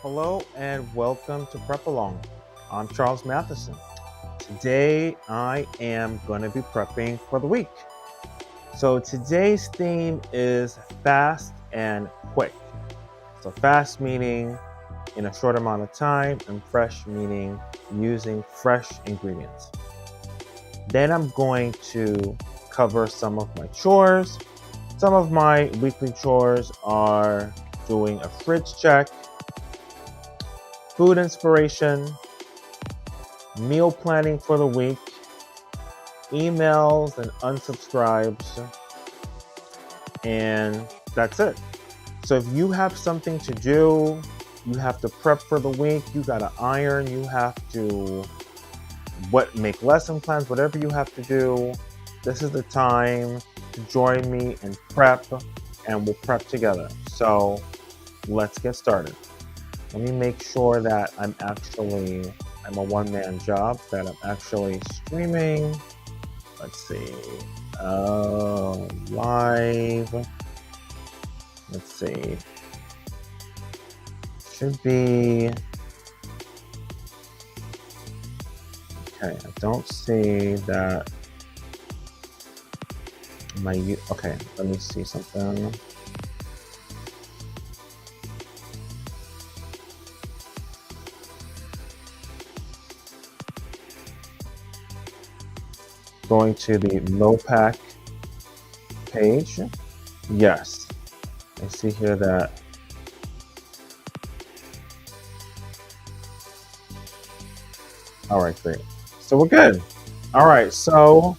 Hello and welcome to Prep Along. I'm Charles Matheson. Today I am going to be prepping for the week. So today's theme is fast and quick. So fast meaning in a short amount of time, and fresh meaning using fresh ingredients. Then I'm going to cover some of my chores. Some of my weekly chores are doing a fridge check, food inspiration, meal planning for the week, emails and unsubscribes, and that's it. So if you have something to do, you have to prep for the week, you gotta iron, you have to make lesson plans, whatever you have to do, this is the time to join me and prep, and we'll prep together. So let's get started. Let me make sure that I'm a one-man job, that I'm actually streaming. Let's see, live. Let's see, should be, okay, I don't see that okay, let me see something. Going to the Mopac page. Yes, I see here that all right, great. So we're good. All right, so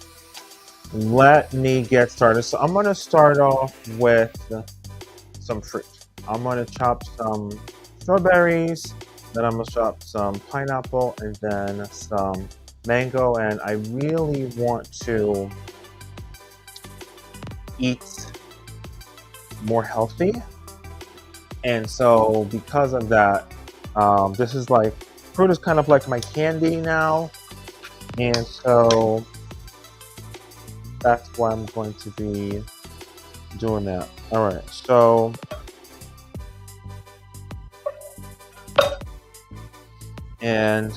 let me get started. So I'm going to start off with some fruit. I'm going to chop some strawberries, then I'm going to chop some pineapple, and then some mango. And I really want to eat more healthy. And so because of that, this is like, fruit is kind of like my candy now. And so that's why I'm going to be doing that. All right, so and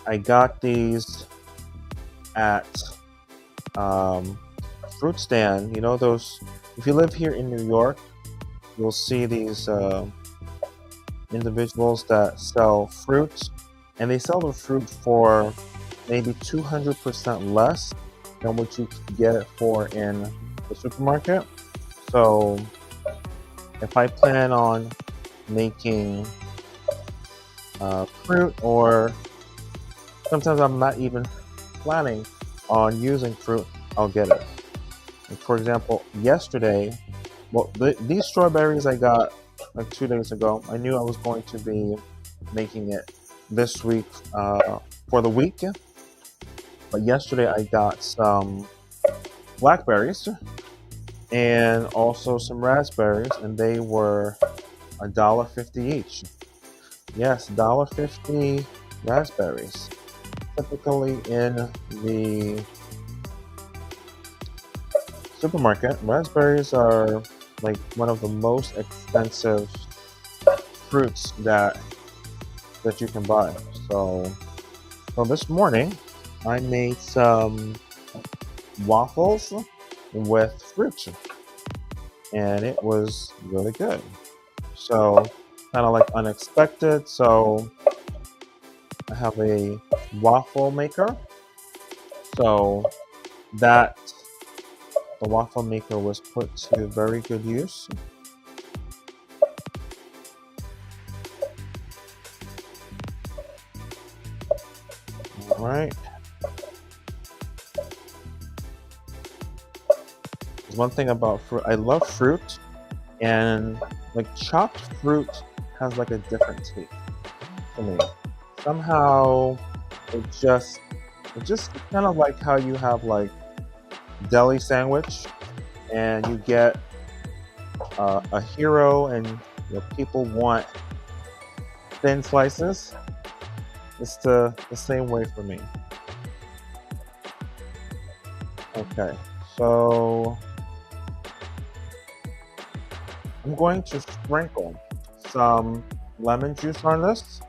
I got these at fruit stand. You know those, if you live here in New York, you'll see these individuals that sell fruit, and they sell the fruit for maybe 200% less than what you can get it for in the supermarket. So if I plan on making fruit, or sometimes I'm not even planning on using fruit, I'll get it. Like for example, yesterday, these strawberries I got like 2 days ago. I knew I was going to be making it this week for the week. But yesterday I got some blackberries and also some raspberries, and they were $1.50 each. Yes, $1.50 raspberries. Typically in the supermarket, raspberries are like one of the most expensive fruits that you can buy. So this morning I made some waffles with fruit, and it was really good. So kind of like unexpected. So I have a waffle maker. So the waffle maker was put to very good use. All right. There's one thing about fruit. I love fruit, and like chopped fruit has like a different taste to me. Somehow it just kind of like how you have like deli sandwich, and you get a hero, and people want thin slices. It's the same way for me. Okay, so I'm going to sprinkle some lemon juice on this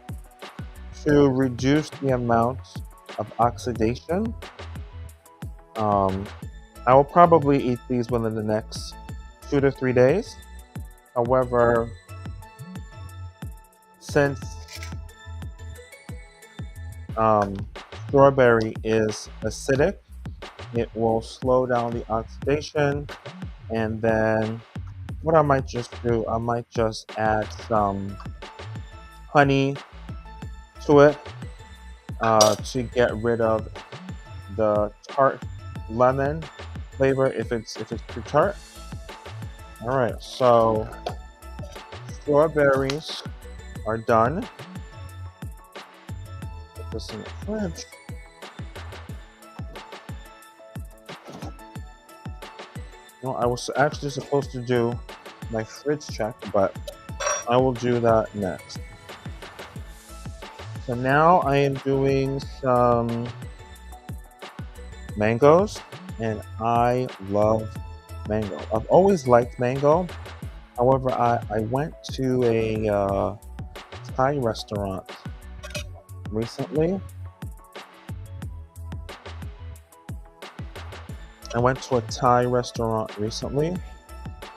to reduce the amount of oxidation. I will probably eat these within the next 2 to 3 days. However, since strawberry is acidic, it will slow down the oxidation. And then what I might just do, I might just add some honey to it to get rid of the tart lemon flavor if it's too tart. All right, so strawberries are done. Put this in the fridge. No, I was actually supposed to do my fridge check, but I will do that next. So now I am doing some mangoes, and I love mango. I've always liked mango. However, I went to a Thai restaurant recently.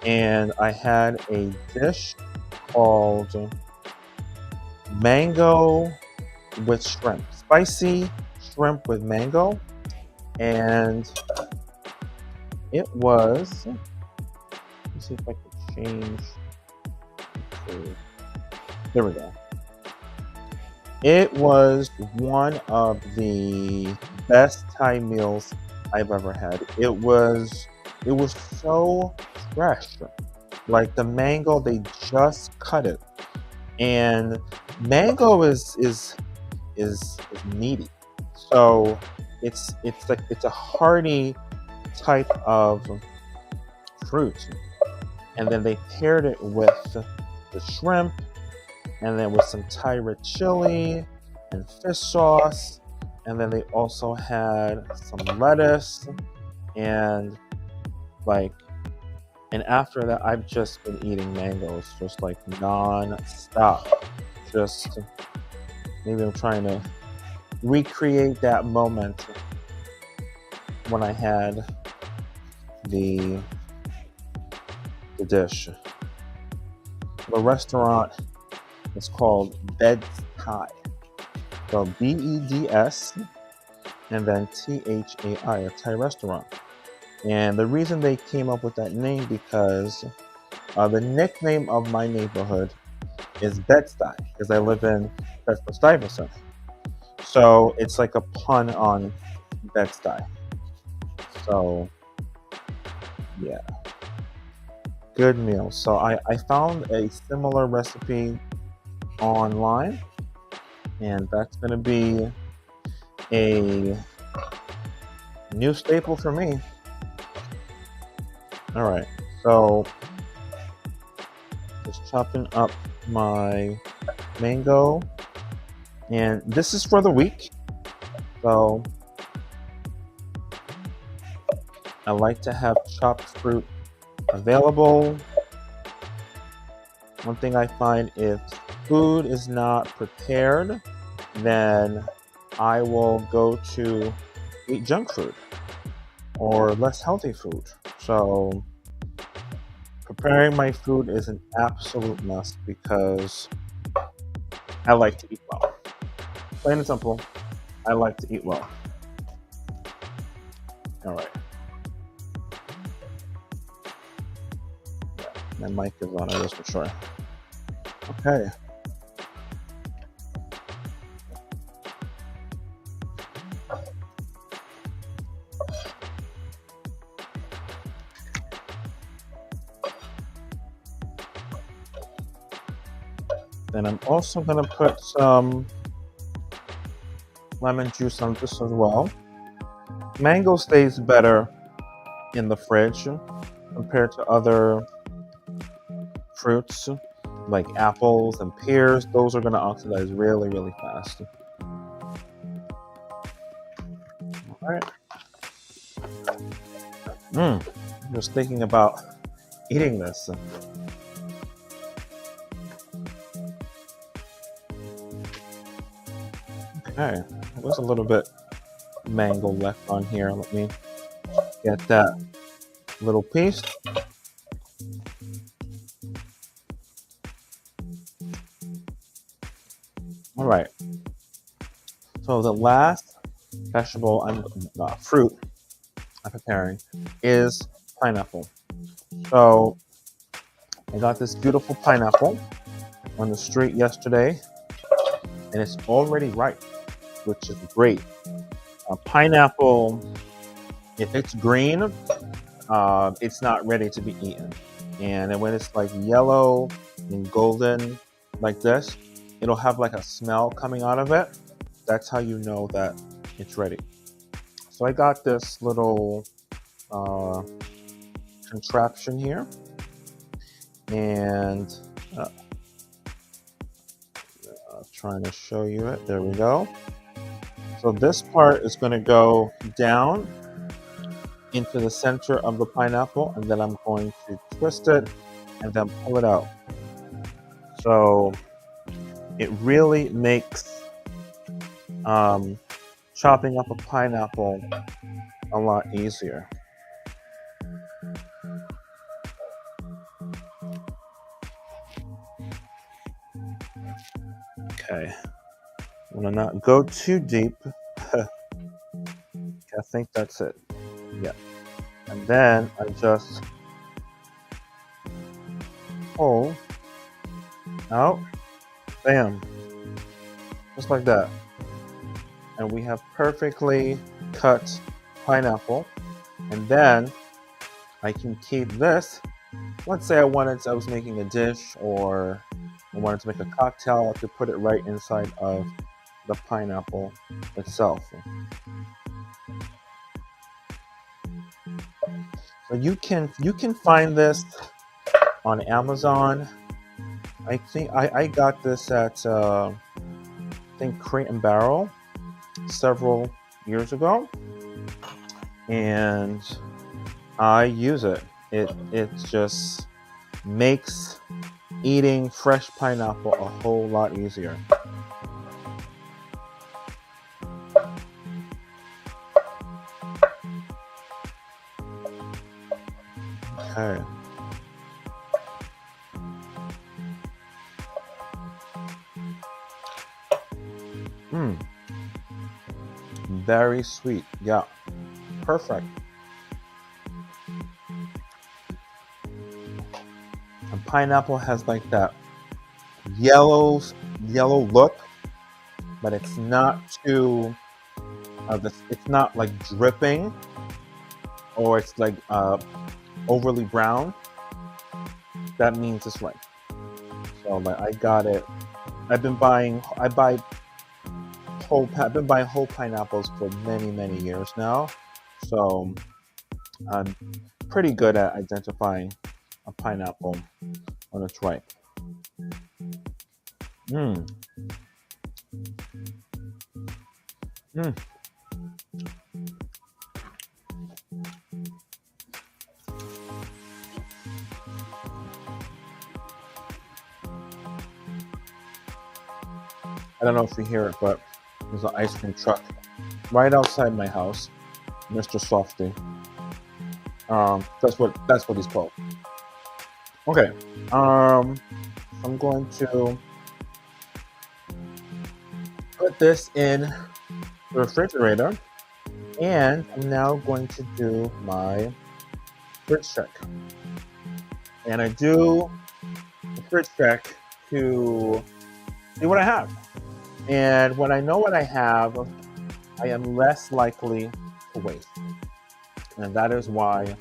And I had a dish called mango with shrimp, spicy shrimp with mango, and it was. Let's see if I can change. There we go. It was one of the best Thai meals I've ever had. It was so fresh. Like the mango, they just cut it, and mango is meaty. So it's like it's a hearty type of fruit, and then they paired it with the shrimp, and then with some Thai red chili and fish sauce, and then they also had some lettuce and after that I've just been eating mangoes just like non-stop. Just maybe I'm trying to recreate that moment when I had the dish. The restaurant is called Bed's Thai. So Beds and then Thai, a Thai restaurant. And the reason they came up with that name because the nickname of my neighborhood is Bed-Stuy because I live in Bedford-Stuyvesant. So it's like a pun on Bed-Stuy. So yeah, good meal. So I found a similar recipe online, and that's going to be a new staple for me. All right, so just chopping up my mango, and this is for the week. So I like to have chopped fruit available. One thing I find, if food is not prepared, then I will go to eat junk food or less healthy food. So preparing my food is an absolute must because I like to eat well. Plain and simple, I like to eat well. All right. Yeah, my mic is on, I guess, for sure. Okay. Then I'm also going to put some lemon juice on this as well. Mango stays better in the fridge compared to other fruits like apples and pears. Those are going to oxidize really, really fast. All right. Just thinking about eating this. Okay, there's a little bit mango left on here. Let me get that little piece. All right. So the last vegetable and fruit I'm preparing is pineapple. So I got this beautiful pineapple on the street yesterday, and it's already ripe, which is great. Pineapple, if it's green, it's not ready to be eaten. And when it's like yellow and golden like this, it'll have like a smell coming out of it. That's how you know that it's ready. So I got this little contraption here, and trying to show you it. There we go. So this part is going to go down into the center of the pineapple, and then I'm going to twist it and then pull it out. So it really makes chopping up a pineapple a lot easier. Okay, I'm gonna not go too deep. I think that's it. Yeah. And then I just pull out, bam, just like that. And we have perfectly cut pineapple. And then I can keep this. Let's say I was making a dish, or I wanted to make a cocktail, I could put it right inside of the pineapple itself. So you can find this on Amazon. I think I got this at I think Crate and Barrel several years ago, and I use it. It just makes eating fresh pineapple a whole lot easier. Okay. Very sweet. Yeah. Perfect. And pineapple has like that yellow look, but it's not too it's not like dripping, or it's like overly brown. That means it's right. So like I got it. I've been buying whole pineapples for many years now, so I'm pretty good at identifying a pineapple when it's ripe. I don't know if you hear it, but there's an ice cream truck right outside my house, Mr. Softy. That's what he's called. Okay. I'm going to put this in the refrigerator, and I'm now going to do my fridge check. And I do the fridge check to see what I have. And when I know what I have, I am less likely to waste. And that is why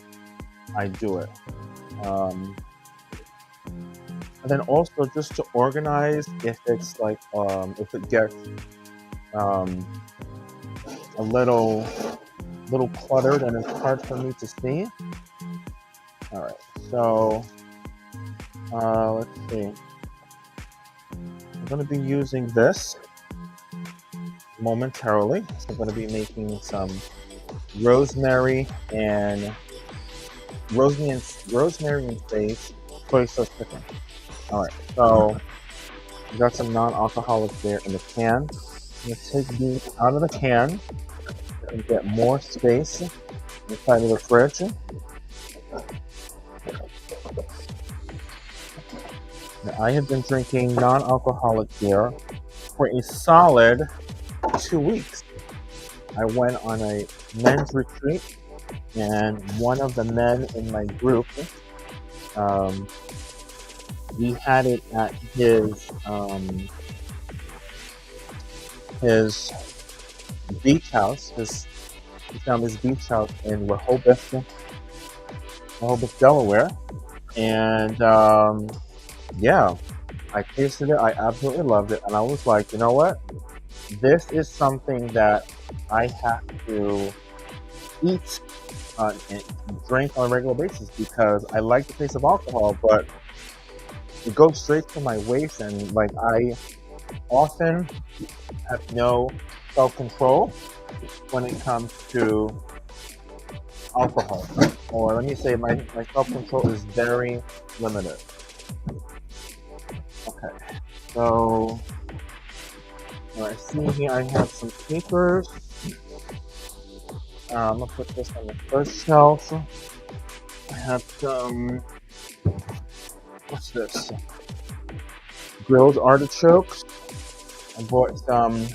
I do it. And then also just to organize, if it's like, if it gets a little cluttered and it's hard for me to see. All right, so let's see. I'm going to be using this momentarily. So I'm going to be making some rosemary and sage soy sauce chicken. All right, so we got some non-alcoholic there in the pan. I'm gonna take these out of the can and get more space inside of the fridge. Now, I have been drinking non-alcoholic beer for a solid 2 weeks. I went on a men's retreat, and one of the men in my group, we had it at his beach house. He found his beach house in Rehoboth, Delaware, and yeah, I tasted it. I absolutely loved it, and I was like, you know what? This is something that I have to eat and drink on a regular basis because I like the taste of alcohol, but it goes straight to my waist, and like I often have no self-control when it comes to alcohol, or let me say my self-control is very limited. Okay, so I see here I have some papers. I'm gonna put this on the first shelf. I have some, what's this? Grilled artichokes. I bought some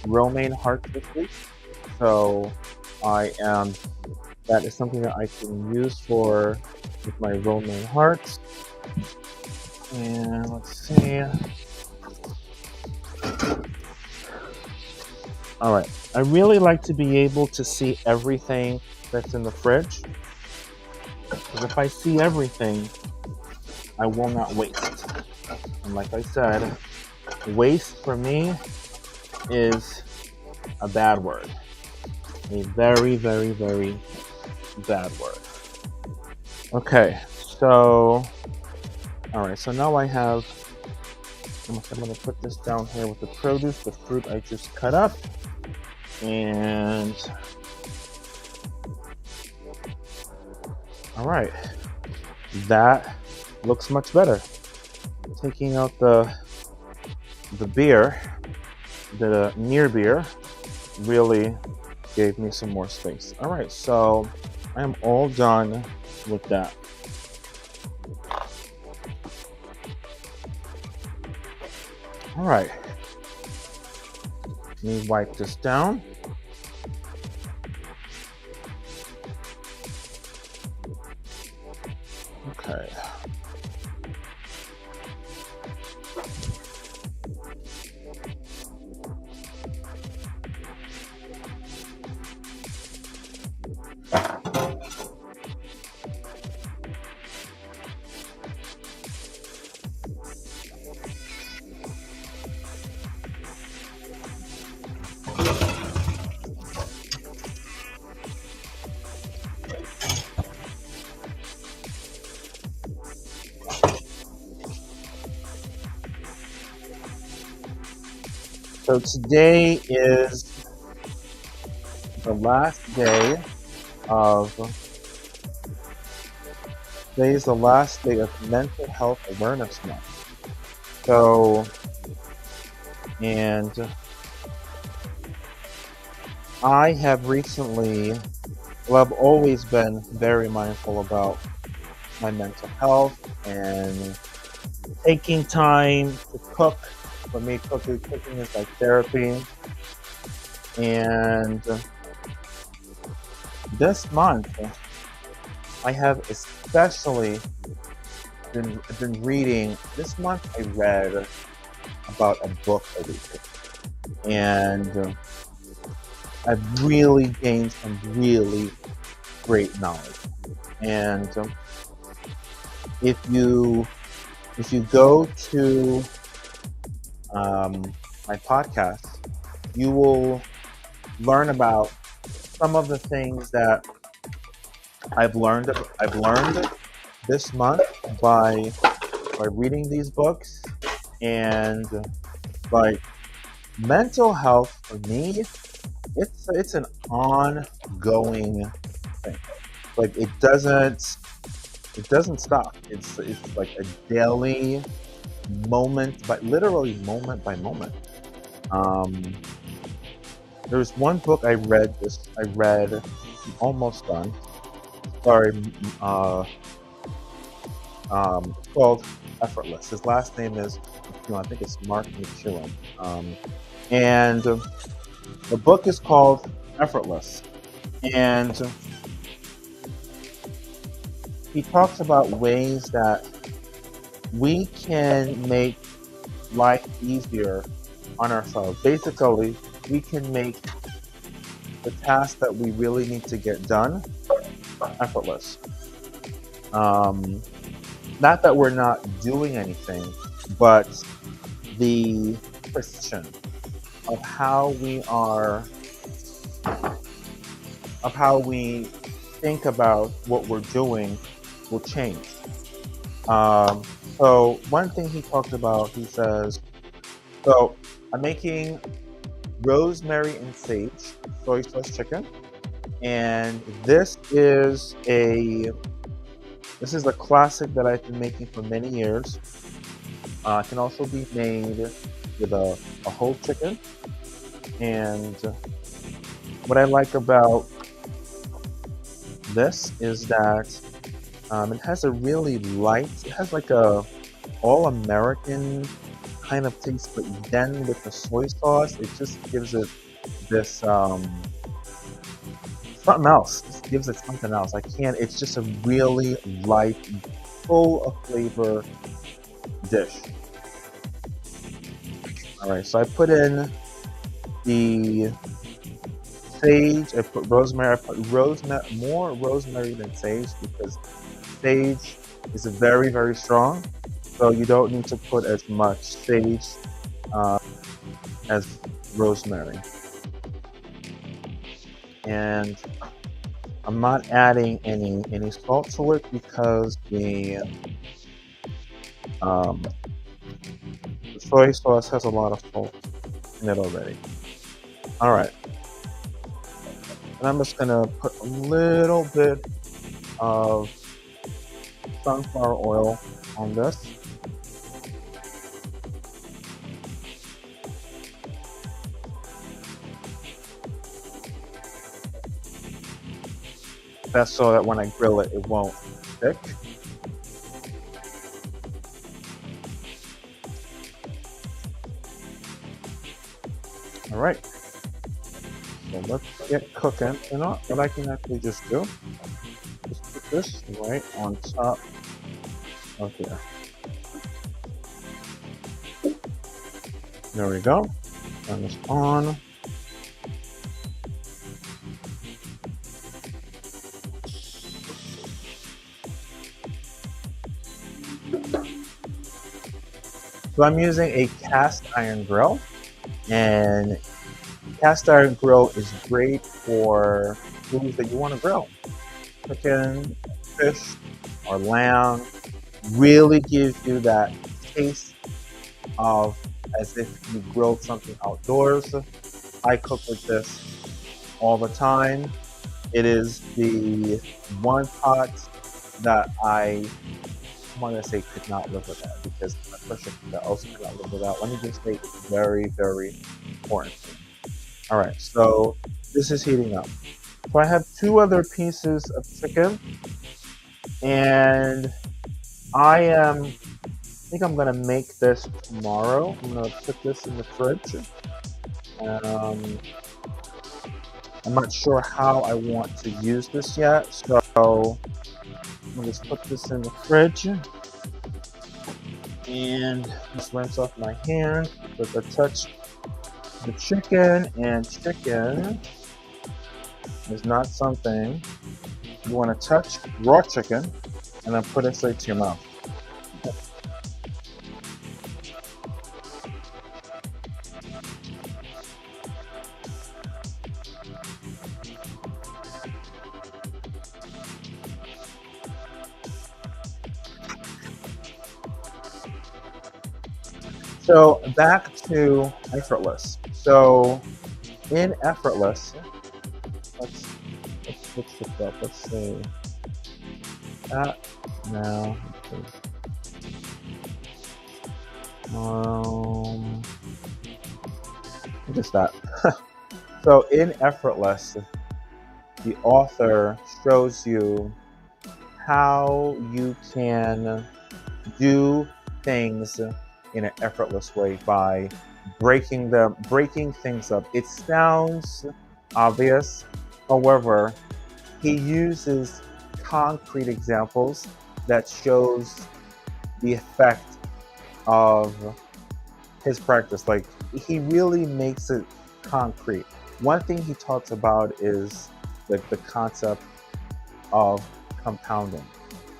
romaine hearts this week, so that is something that I can use with my romaine hearts. And let's see. All right. I really like to be able to see everything that's in the fridge, because if I see everything, I will not waste. And like I said, waste for me is a bad word. A very, very, very bad word. Okay, so, all right, so now I'm going to put this down here with the produce, the fruit I just cut up, and all right, that looks much better. Taking out the beer, the near beer, really gave me some more space. All right, so I am all done with that. All right, let me wipe this down. Okay. So today is the last day of Mental Health Awareness Month. So, and I have recently, well, I've always been very mindful about my mental health and taking time to cook. For me, cooking is like therapy. And this month, I have especially been reading. This month, I read about a book every day, and I've really gained some really great knowledge. And if you go to my podcast, you will learn about some of the things that I've learned this month by reading these books. And like mental health for me, it's an ongoing thing. Like it doesn't stop. It's like a daily moment, but literally moment by moment. Um, there's one book I read. I'm almost done. Sorry, uh, it's called Effortless. His last name is McKeown. I think it's Mark McKeown. And the book is called Effortless, and he talks about ways that we can make life easier on ourselves. Basically, we can make the tasks that we really need to get done effortless. Not that we're not doing anything, but the precision of how we think about what we're doing will change. So one thing he talked about, he says, so I'm making rosemary and sage soy sauce chicken, and this is a classic that I've been making for many years. It can also be made with a whole chicken, and what I like about this is that it has a really light, it has like a all-American kind of taste, but then with the soy sauce, it just gives it this something else. It gives it something else. It's just a really light, full of flavor dish. All right, so I put in the sage, I put rosemary, more rosemary than sage because sage is very, very strong. So you don't need to put as much sage as rosemary. And I'm not adding any salt to it because the soy sauce has a lot of salt in it already. All right. And I'm just gonna put a little bit of sunflower oil on this. That's so that when I grill it, it won't stick. All right. So let's get cooking. You know what I can actually just do? Just put this right on top of here. There we go. Turn this on. So I'm using a cast iron grill, and cast iron grill is great for foods that you want to grill. Chicken, fish, or lamb. Really gives you that taste of as if you grilled something outdoors. I cook with this all the time. It is the one pot that I want to say could not live without, because my pressure cooker also could not live without. Let me just say it's very, very important. All right, so this is heating up. So I have 2 other pieces of chicken, and I think I'm gonna make this tomorrow. I'm gonna put this in the fridge. I'm not sure how I want to use this yet, so I'll just put this in the fridge and just rinse off my hand with a touch the chicken. And chicken is not something you want to touch. Raw chicken and then put it straight to your mouth. So back to Effortless. So in Effortless, let's switch this up. Let's see. That now. just that. So in Effortless, the author shows you how you can do things in an effortless way by breaking things up. It sounds obvious, however, he uses concrete examples that shows the effect of his practice. Like, he really makes it concrete. One thing he talks about is like the concept of compounding.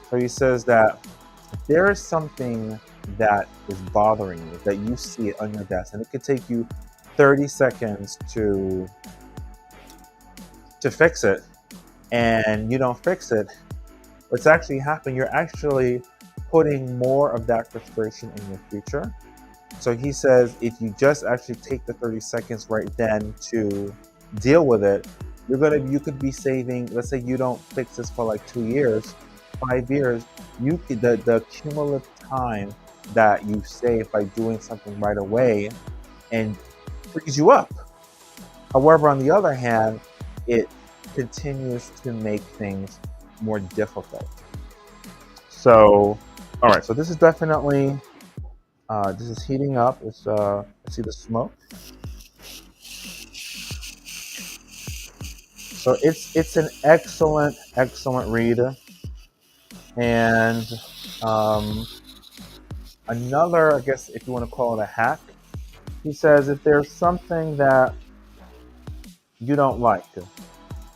So he says that if there is something that is bothering you, that you see it on your desk, and it could take you 30 seconds to fix it, and you don't fix it, what's actually happening, you're actually putting more of that frustration in your future. So he says if you just actually take the 30 seconds right then to deal with it, you could be saving, let's say you don't fix this for like 2 years, 5 years, you could, the cumulative time that you save by doing something right away and frees you up. However, on the other hand, it continues to make things more difficult. So, all right, so this is definitely, this is heating up. It's, I see the smoke. So it's an excellent read. And another, I guess if you want to call it a hack, he says if there's something that you don't like,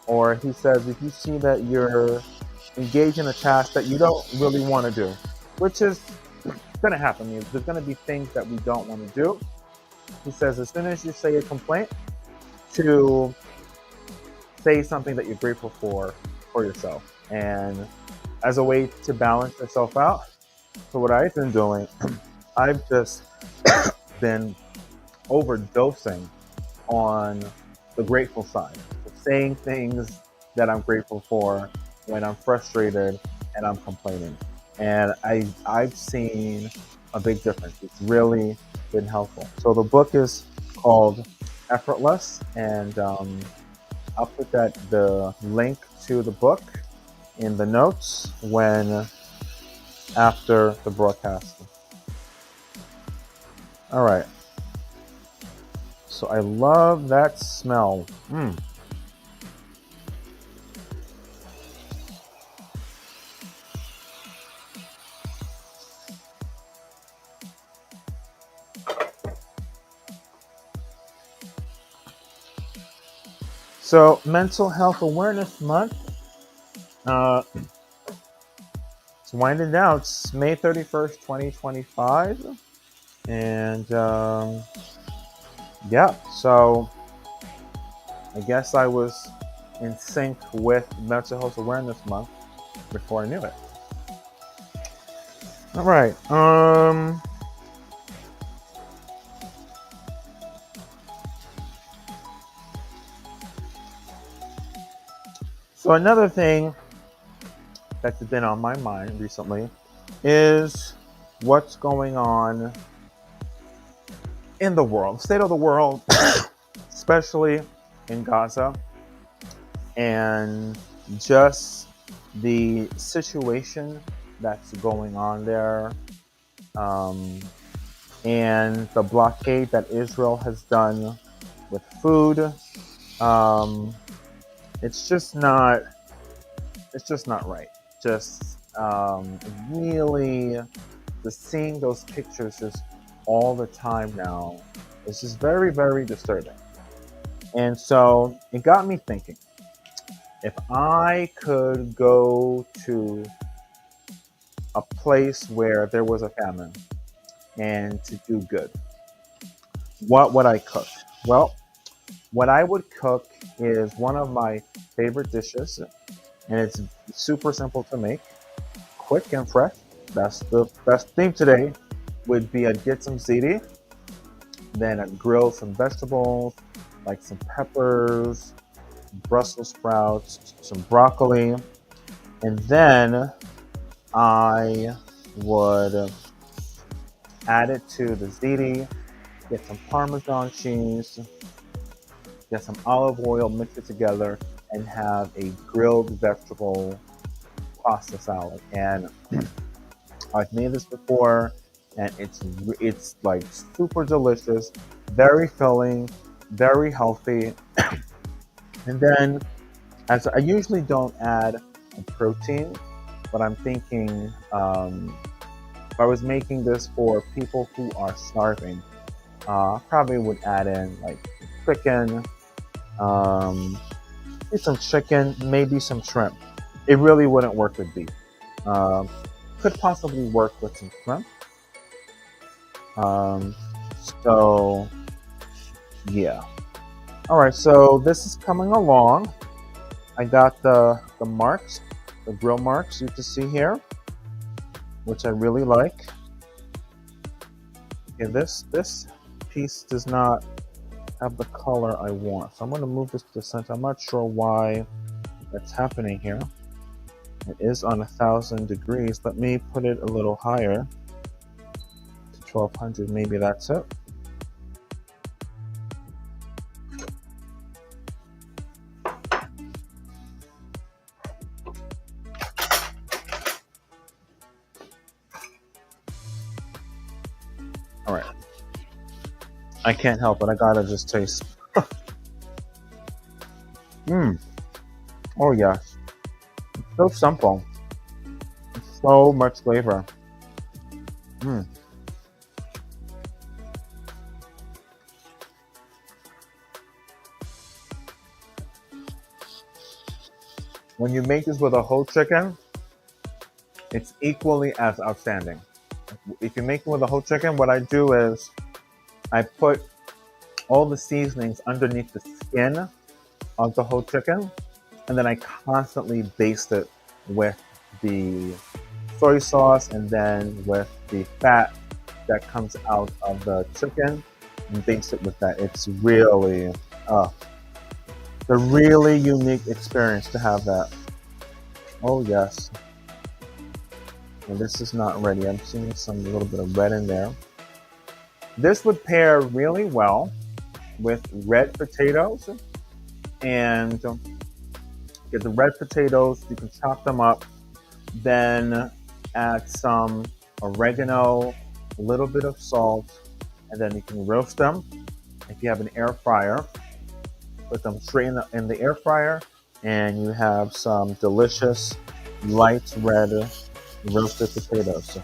or he says if you see that you're engaged in a task that you don't really want to do, which is going to happen. I mean, there's going to be things that we don't want to do. He says as soon as you say a complaint, to say something that you're grateful for yourself, and as a way to balance yourself out. So what I've been doing, I've just been overdosing on the grateful side, so saying things that I'm grateful for when I'm frustrated and I'm complaining, and I've seen a big difference. It's really been helpful. So the book is called Effortless, and I'll put the link to the book in the notes after the broadcast. All right. So I love that smell. So Mental Health Awareness Month. It's winding down. It's May 31st, 2025. And yeah, so I guess I was in sync with Mental Health Awareness Month before I knew it. All right. So another thing that's been on my mind recently is what's going on in the world, state of the world, especially in Gaza, and just the situation that's going on there, and the blockade that Israel has done with food. It's just not right. Just really, just seeing those pictures just all the time now, it's just very, very disturbing. And so it got me thinking, if I could go to a place where there was a famine and to do good, what would I cook? Well, what I would cook is one of my favorite dishes, and it's super simple to make, quick and fresh. That's the best theme today. Would be I'd get some ziti, then I'd grill some vegetables, like some peppers, Brussels sprouts, some broccoli, and then I would add it to the ziti, get some Parmesan cheese, get some olive oil, mix it together, and have a grilled vegetable pasta salad. And I've made this before, and it's like super delicious, very filling, very healthy. And then, as I usually don't add a protein, but I'm thinking if I was making this for people who are starving, I probably would add in like chicken, um, maybe some chicken, maybe some shrimp. It really wouldn't work with beef. Um, could possibly work with some shrimp. Um, so yeah. All right. So this is coming along. I got the marks, the grill marks you can see here, which I really like. Okay, this piece does not have the color I want, so I'm going to move this to the center. I'm not sure why that's happening here. It is on 1,000 degrees. Let me put it a little higher to 1,200. Maybe that's it. All right. I can't help it. I gotta just taste. Mmm. Oh yes. It's so simple. It's so much flavor. Mmm. When you make this with a whole chicken, it's equally as outstanding. If you make it with a whole chicken, what I do is I put all the seasonings underneath the skin of the whole chicken, and then I constantly baste it with the soy sauce and then with the fat that comes out of the chicken and baste it with that. It's really a really unique experience to have that. Oh yes. And this is not ready. I'm seeing some little bit of red in there. This would pair really well with red potatoes, and get the red potatoes. You can chop them up, then add some oregano, a little bit of salt, and then you can roast them. If you have an air fryer, put them straight in the air fryer, and you have some delicious light red roasted potatoes.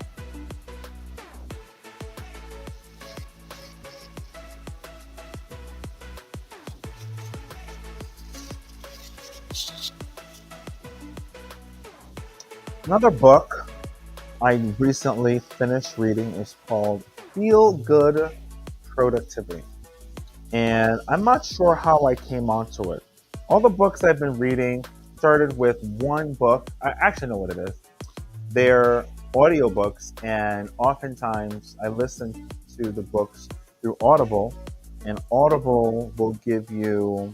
Another book I recently finished reading is called Feel Good Productivity. And I'm not sure how I came onto it. All the books I've been reading started with one book. I actually know what it is. They're audiobooks, and oftentimes I listen to the books through Audible, and Audible will give you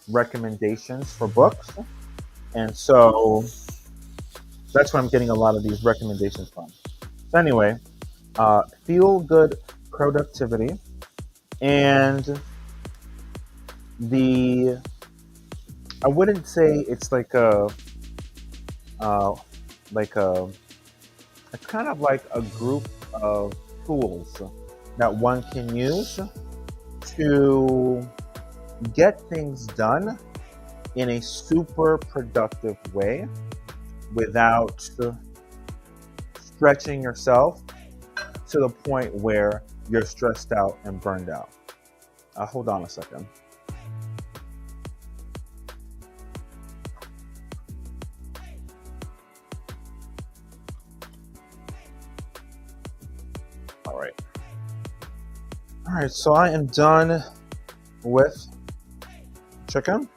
recommendations for books. And so that's where I'm getting a lot of these recommendations from. So anyway, Feel Good Productivity, and I wouldn't say it's like like a it's kind of like a group of tools that one can use to get things done in a super productive way without stretching yourself to the point where you're stressed out and burned out. Hold on a second. All right, so I am done with chicken.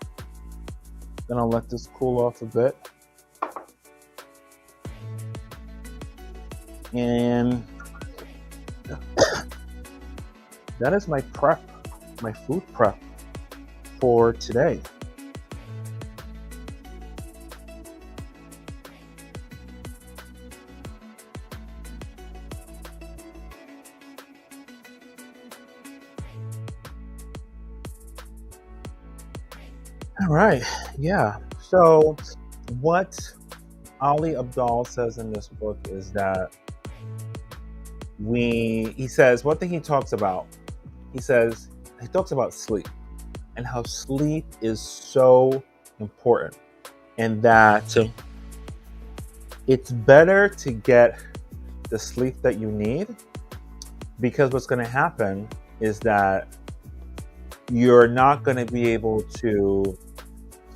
Then I'll let this cool off a bit. And that is my prep, my food prep for today. All right. Yeah. So, what Ali Abdaal says in this book is that he says, one thing he talks about, he talks about sleep and how sleep is so important, and that it's better to get the sleep that you need, because what's going to happen is that you're not going to be able to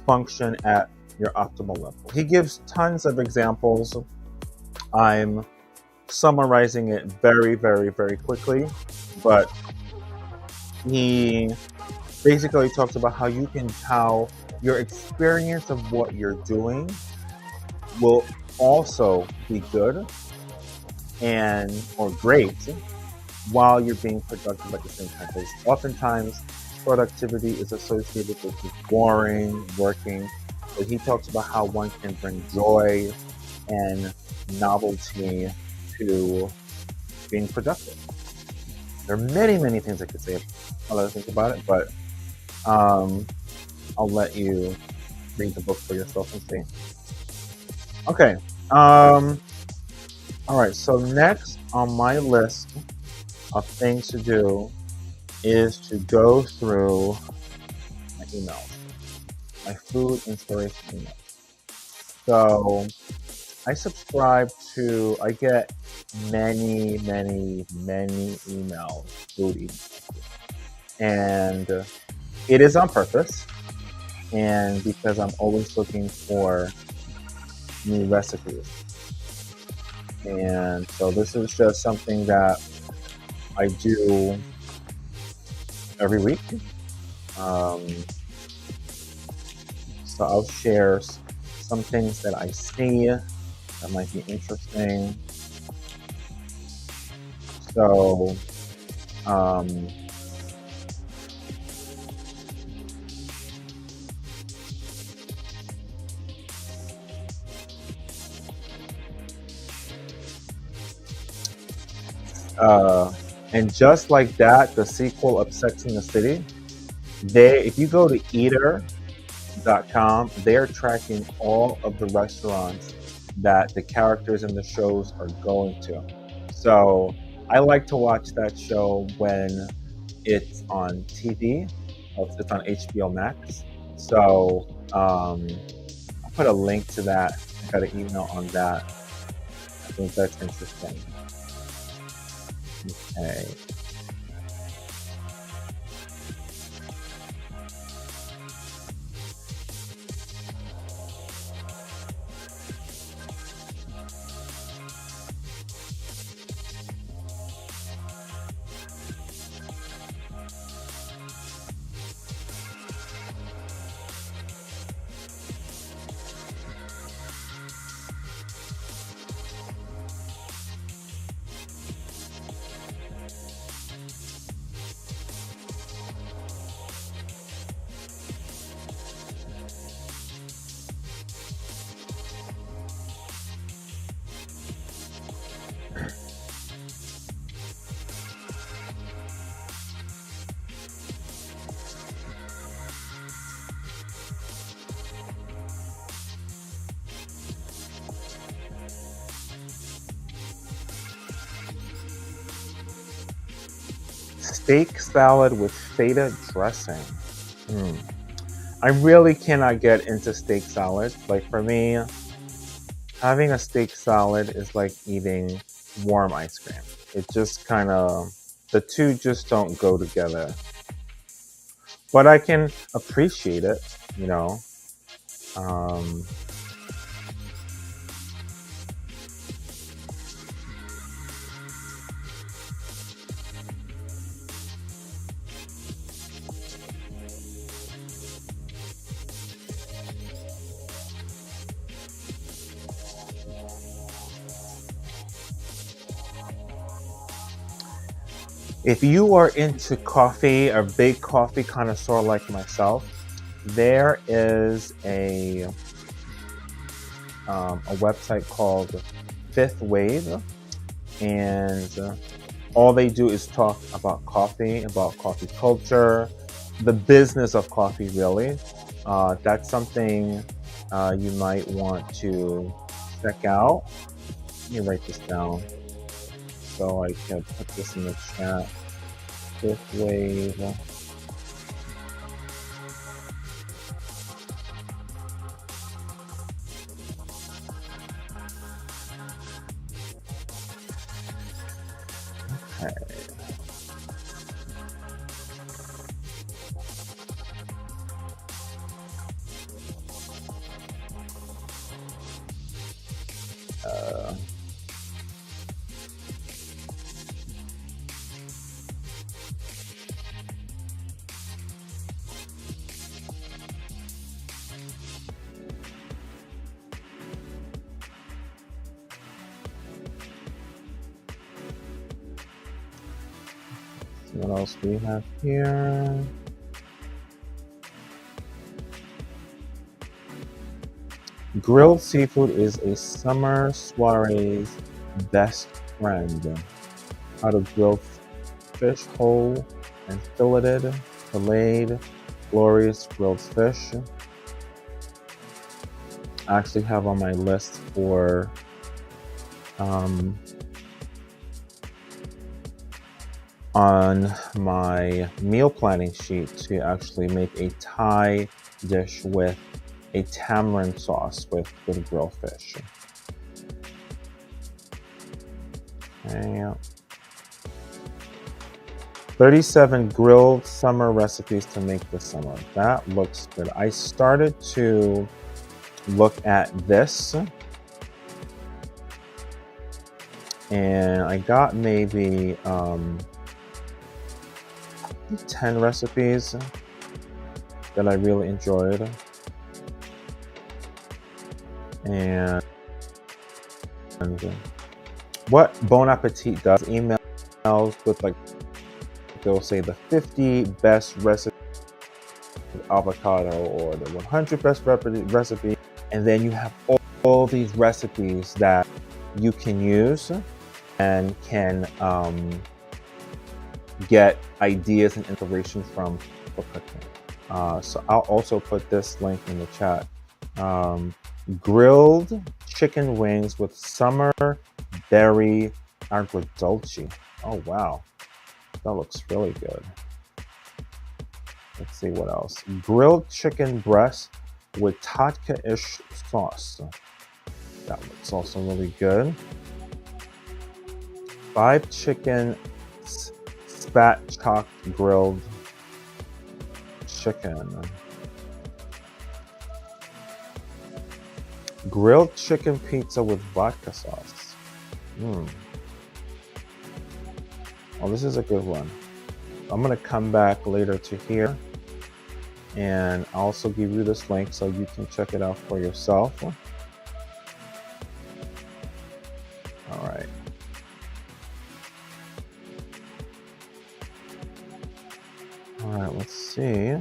function at your optimal level. He gives tons of examples. I'm summarizing it very, very, very quickly, but he basically talks about how your experience of what you're doing will also be good and or great while you're being productive at the same time. Because oftentimes productivity is associated with just boring working, but he talks about how one can bring joy and novelty to being productive. There are many, many things I could say while I think about it, but I'll let you read the book for yourself and see. Okay. All right. So next on my list of things to do is to go through my emails, my food inspiration emails. So I get many, many, many emails, food emails. And it is on purpose, and because I'm always looking for new recipes. And so this is just something that I do every week. So I'll share some things that I see that might be interesting. So, and just like that, the sequel of Sex and the City, if you go to eater.com, they're tracking all of the restaurants that the characters in the shows are going to. So I like to watch that show when it's on TV. It's on HBO Max. So I'll put a link to that. I got an email on that. I think that's interesting. Okay. Steak salad with feta dressing. I really cannot get into steak salad. Like for me, having a steak salad is like eating warm ice cream. It just kind of, the two just don't go together. But I can appreciate it, you know. Um, if you are into coffee, a big coffee connoisseur like myself, there is a website called Fifth Wave, and all they do is talk about coffee culture, the business of coffee, really. That's something you might want to check out. Let me write this down so I can put this in the chat. Fifth wave. Okay. What else do we have here? Grilled seafood is a summer soiree's best friend. How to grill fish whole and filleted, glorious grilled fish. I actually have on my list for on my meal planning sheet to actually make a Thai dish with a tamarind sauce with grilled fish. Okay. 37 grilled summer recipes to make this summer. That looks good. I started to look at this and I got maybe 10 recipes that I really enjoyed. And what Bon Appetit does, emails with like, they'll say the 50 best recipes of avocado or the 100 best recipe, and then you have all these recipes that you can use and can get ideas and inspiration from for cooking. So I'll also put this link in the chat. Grilled chicken wings with summer berry agrodolce. Oh wow, that looks really good. Let's see what else. Grilled chicken breast with vodka-ish sauce. That looks also really good. 5 chicken spatchcock grilled chicken. Grilled chicken pizza with vodka sauce. Oh, this is a good one. I'm gonna come back later to here and I'll also give you this link so you can check it out for yourself. All right. All right, let's see.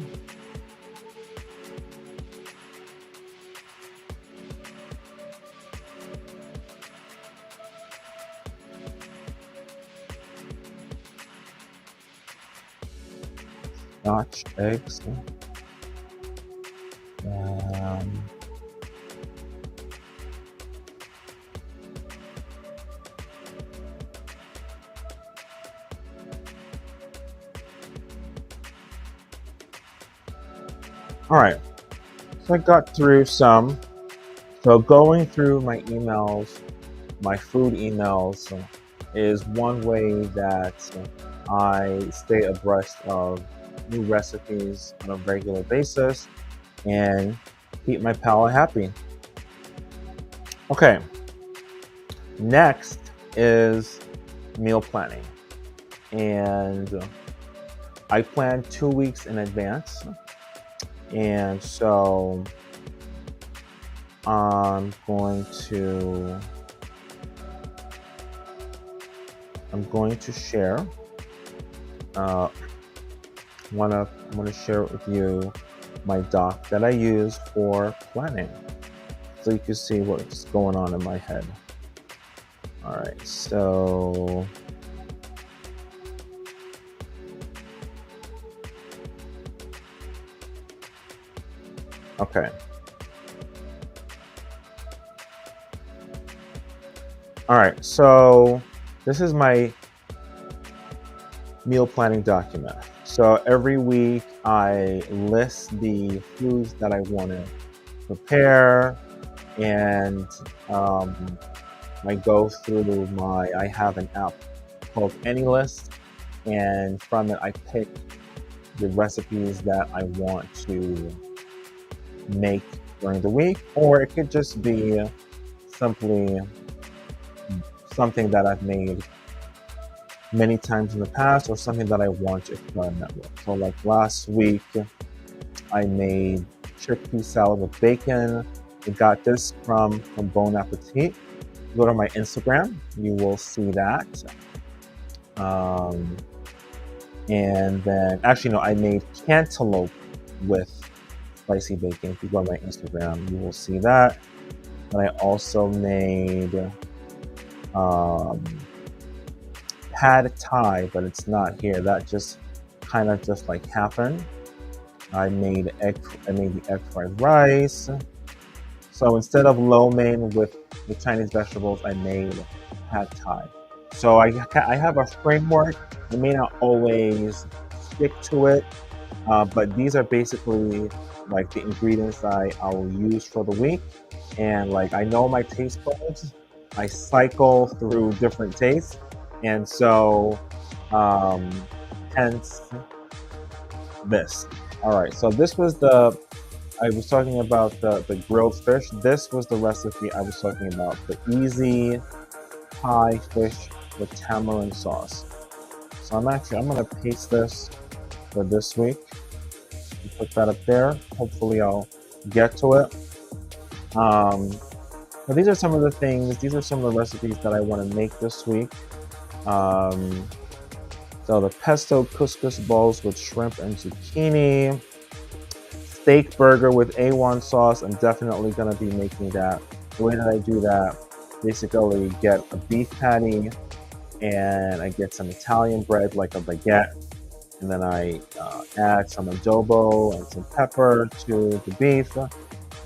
Scotch eggs. All right, so I got through some. So going through my emails, my food emails, is one way that I stay abreast of new recipes on a regular basis and keep my palate happy. Okay, next is meal planning. And I plan 2 weeks in advance. And so I'm going to share. I want to share with you my doc that I use for planning, so you can see what's going on in my head. All right, so Okay. All right. So this is my meal planning document. So every week I list the foods that I want to prepare, and I go through I have an app called AnyList, and from it I pick the recipes that I want to make during the week, or it could just be simply something that I've made many times in the past, or something that I want to experiment with. So like last week, I made chickpea salad with bacon. I got this from Bon Appetit. Go to my Instagram, you will see that. And then, actually, no, I made cantaloupe with spicy bacon. If you go to my Instagram, you will see that. And I also made pad thai, but it's not here. That just kind of just like happened. I made the egg fried rice. So instead of lo mein with the Chinese vegetables, I made pad thai. So I have a framework. I may not always stick to it, but these are basically like the ingredients I'll use for the week. And like I know my taste buds, I cycle through different tastes, and so hence this. All right, so this was I was talking about the grilled fish. This was the recipe I was talking about, the easy Thai fish with tamarind sauce. So I'm gonna paste this for this week. Put that up there. Hopefully I'll get to it. But these are some of the recipes that I want to make this week. So the pesto couscous bowls with shrimp and zucchini. Steak burger with A1 sauce. I'm definitely going to be making that. The way that I do that, basically get a beef patty, and I get some Italian bread like a baguette, and then I add some adobo and some pepper to the beef.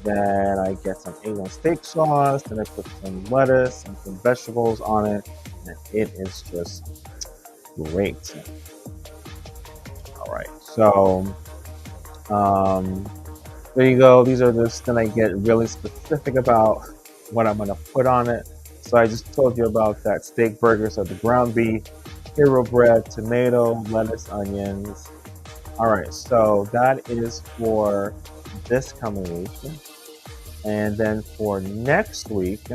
Then I get some A1 steak sauce, then I put some lettuce and some vegetables on it, and it is just great. All right, so there you go. These are just, then I get really specific about what I'm gonna put on it. So I just told you about that steak burger, so the ground beef, hero bread, tomato, lettuce, onions. All right, so that is for this coming week. And then for next week,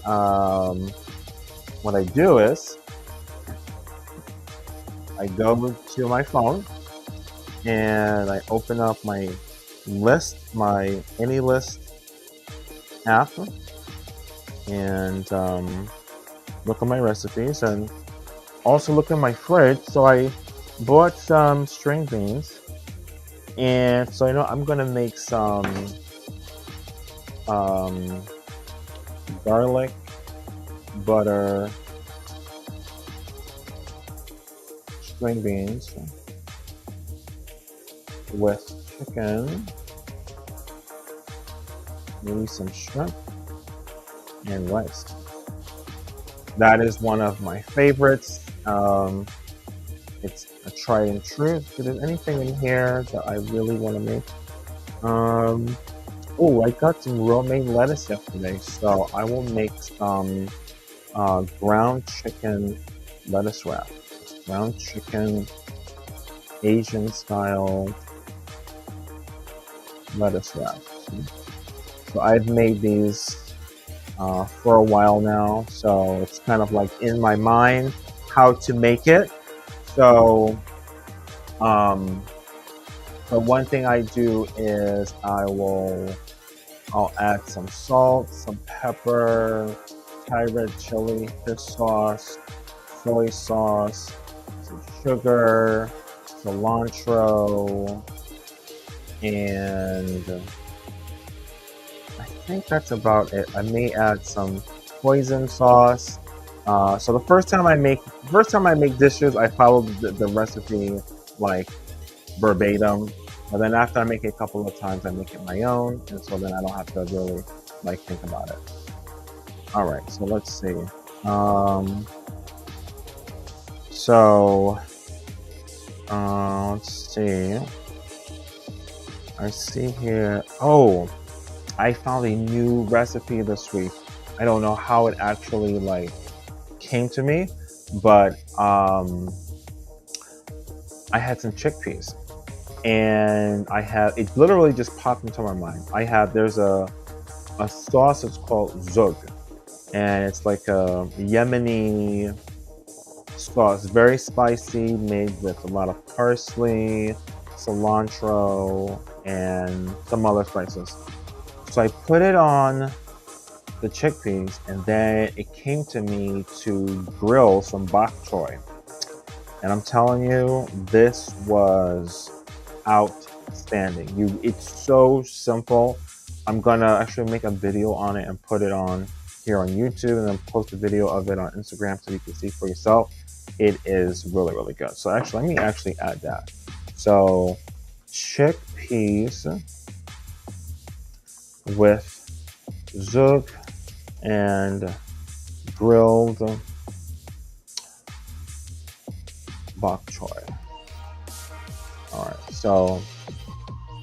what I do is I go to my phone and I open up my list, my AnyList app, and look at my recipes, and also look at my fridge. So I bought some string beans, and so I'm gonna make some garlic butter string beans with chicken, maybe some shrimp and rice. That is one of my favorites. It's a tried and true. If there's anything in here that I really want to make, oh, I got some romaine lettuce yesterday, so I will make some ground chicken lettuce wrap. Ground chicken, Asian style lettuce wrap. So I've made these for a while now, so it's kind of like in my mind how to make it. So but one thing I do is I'll add some salt, some pepper, Thai red chili, fish sauce, soy sauce, some sugar, cilantro, and I think that's about it. I may add some hoisin sauce. So the first time I make dishes, I follow the recipe like verbatim. But then after I make it a couple of times, I make it my own, and so then I don't have to really like think about it. All right, so let's see. Let's see. I see here. Oh, I found a new recipe this week. I don't know how it actually like came to me, but I had some chickpeas, and it literally just popped into my mind. There's a sauce. It's called zug, and it's like a Yemeni sauce, very spicy, made with a lot of parsley, cilantro, and some other spices. So I put it on the chickpeas, and then it came to me to grill some bok choy. And I'm telling you, this was outstanding. It's so simple. I'm gonna actually make a video on it and put it on here on YouTube, and then post a video of it on Instagram so you can see for yourself. It is really, really good. So actually, let me actually add that. So chickpeas with zug and grilled bok choy. All right, so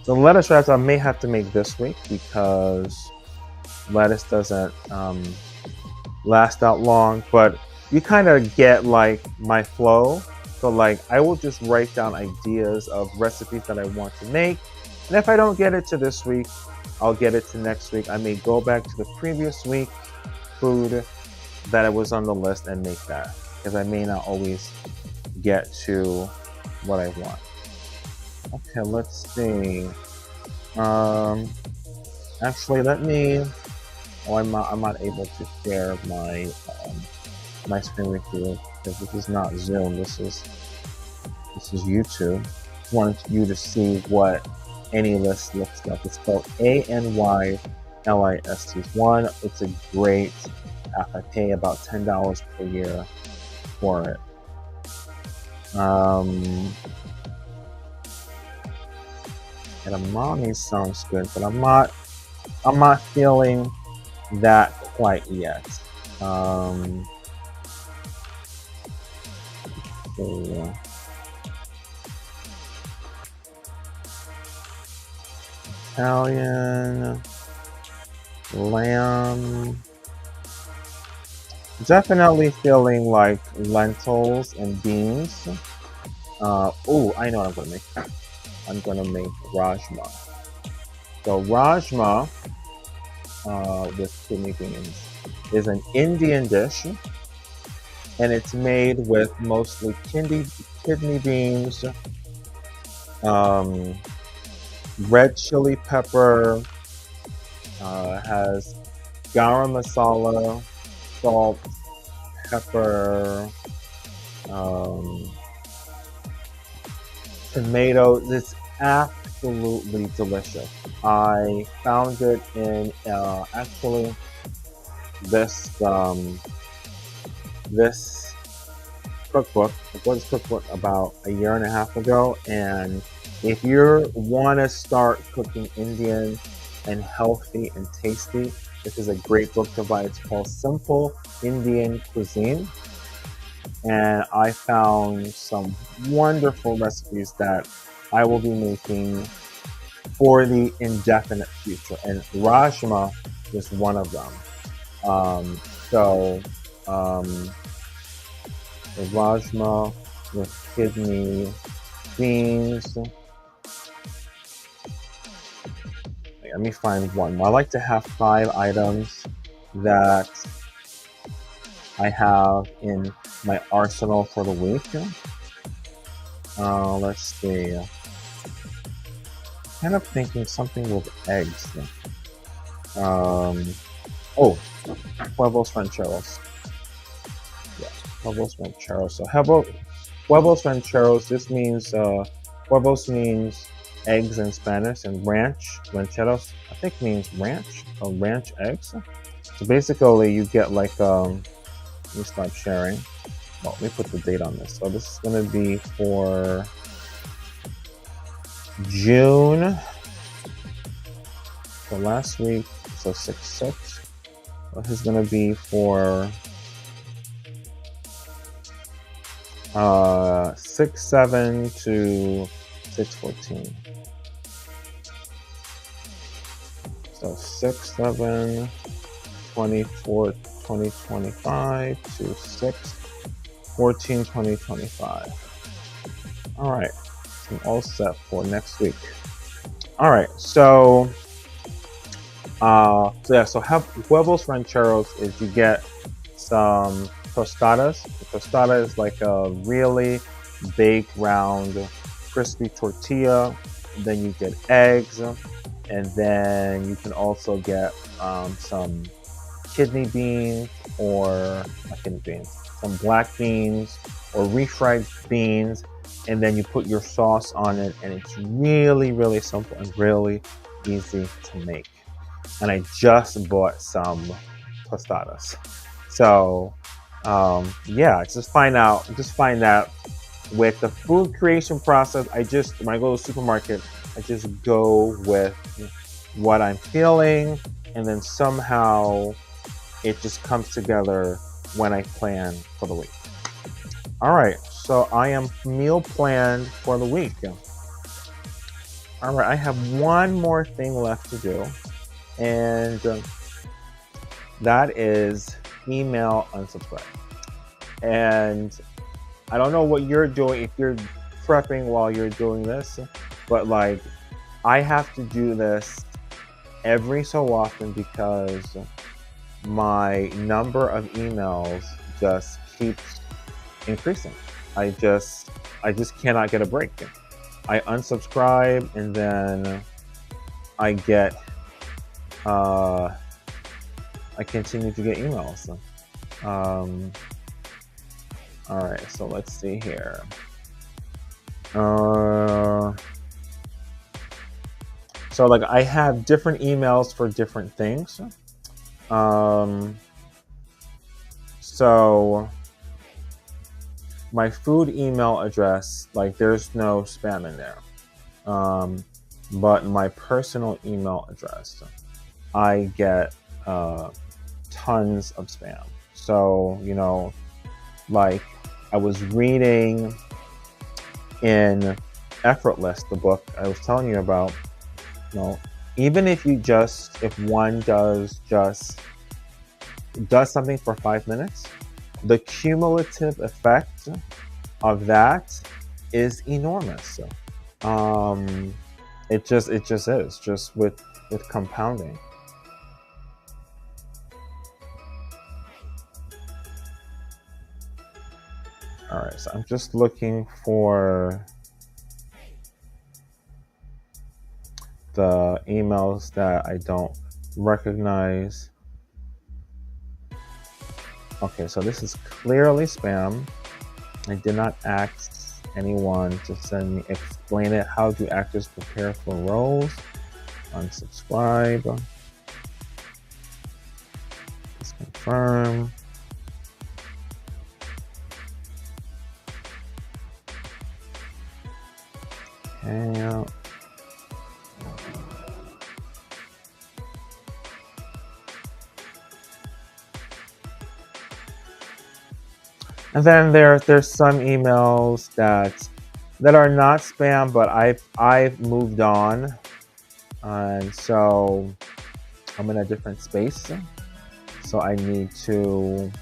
the lettuce wraps I may have to make this week because lettuce doesn't last that long, but you kind of get like my flow. So like I will just write down ideas of recipes that I want to make, and if I don't get it to this week, I'll get it to next week. I may go back to the previous week food that was on the list and make that, because I may not always get to what I want. Okay, let's see. Actually, I'm not able to share my my screen with you because this is not Zoom. This is YouTube. I want you to see what any list looks like. It's called ANYLIST. One, it's a great app. I pay about $10 per year for it. Edamame sounds good, but I'm not feeling that quite yet. Italian lamb. Definitely feeling like lentils and beans. Oh, I know what I'm gonna make. I'm gonna make rajma. So rajma with kidney beans is an Indian dish, and it's made with mostly kidney beans, red chili pepper, has garam masala, salt, pepper, tomatoes. It's absolutely delicious. I found it in actually this cookbook. I bought this cookbook about a year and a half ago, and if you want to start cooking Indian and healthy and tasty, this is a great book to buy. It's called Simple Indian Cuisine, and I found some wonderful recipes that I will be making for the indefinite future, and rajma is one of them. The rajma with kidney beans. Let me find one. I like to have 5 items that I have in my arsenal for the week. Let's see. I'm kind of thinking something with eggs. Huevos rancheros. Yeah, huevos rancheros. So huevos rancheros. This means huevos means eggs in Spanish, and rancheros, I think means ranch or ranch eggs. So basically, you get like let me stop sharing. Well, let me put the date on this. So this is going to be for June. So last week, so 6/6. This is going to be for 6/7 to 6/14. So 6/7, 2025 to 6/14, 2025. All right, I'm all set for next week. All right, so huevos rancheros is you get some tostadas. The tostada is like a really big, round, crispy tortilla. Then you get eggs, and then you can also get some kidney beans some black beans or refried beans, and then you put your sauce on it, and it's really, really simple and really easy to make. And I just bought some tostadas. So just find out with the food creation process, when I go to the supermarket, I just go with what I'm feeling, and then somehow it just comes together when I plan for the week. All right, so I am meal planned for the week. All right, I have one more thing left to do, and that is email unsubscribe. And I don't know what you're doing, if you're prepping while you're doing this, but like I have to do this every so often because my number of emails just keeps increasing. I just cannot get a break. I unsubscribe, and then I get I continue to get emails. All right, so let's see here. So like I have different emails for different things. So my food email address, like there's no spam in there. But my personal email address, I get tons of spam. So, like I was reading in Effortless, the book I was telling you about, even if one does something for 5 minutes, the cumulative effect of that is enormous. It just is, just with compounding. All right, so I'm just looking for the emails that I don't recognize. Okay, so this is clearly spam. I did not ask anyone to send me explain it. How do actors prepare for roles? Unsubscribe. Let's confirm. Okay. And then there's some emails that are not spam, but I've moved on, and so I'm in a different space. So I need to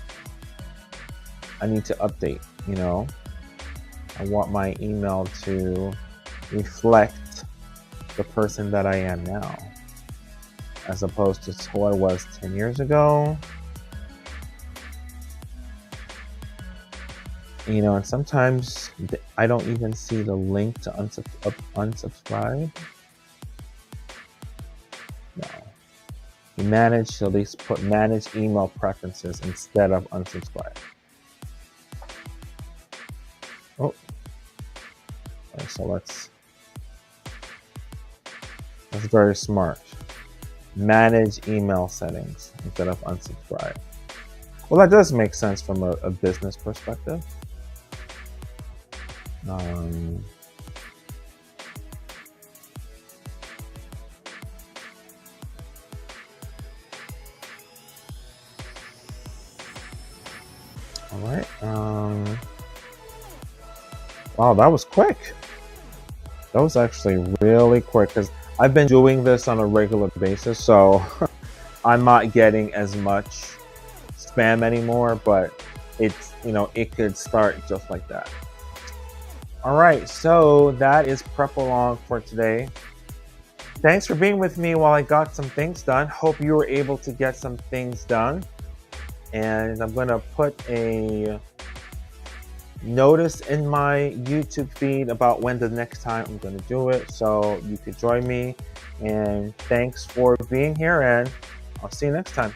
update. I want my email to reflect the person that I am now, as opposed to who I was 10 years ago. And sometimes I don't even see the link to unsubscribe. No. You manage to at least put manage email preferences instead of unsubscribe. Oh. Okay, so that's very smart. Manage email settings instead of unsubscribe. Well, that does make sense from a business perspective. right. Wow, that was quick. That was actually really quick because I've been doing this on a regular basis, so I'm not getting as much spam anymore, but it's, it could start just like that. All right, so that is prep along for today. Thanks for being with me while I got some things done. Hope you were able to get some things done. And I'm going to put a notice in my YouTube feed about when the next time I'm going to do it, so you could join me. And thanks for being here, and I'll see you next time.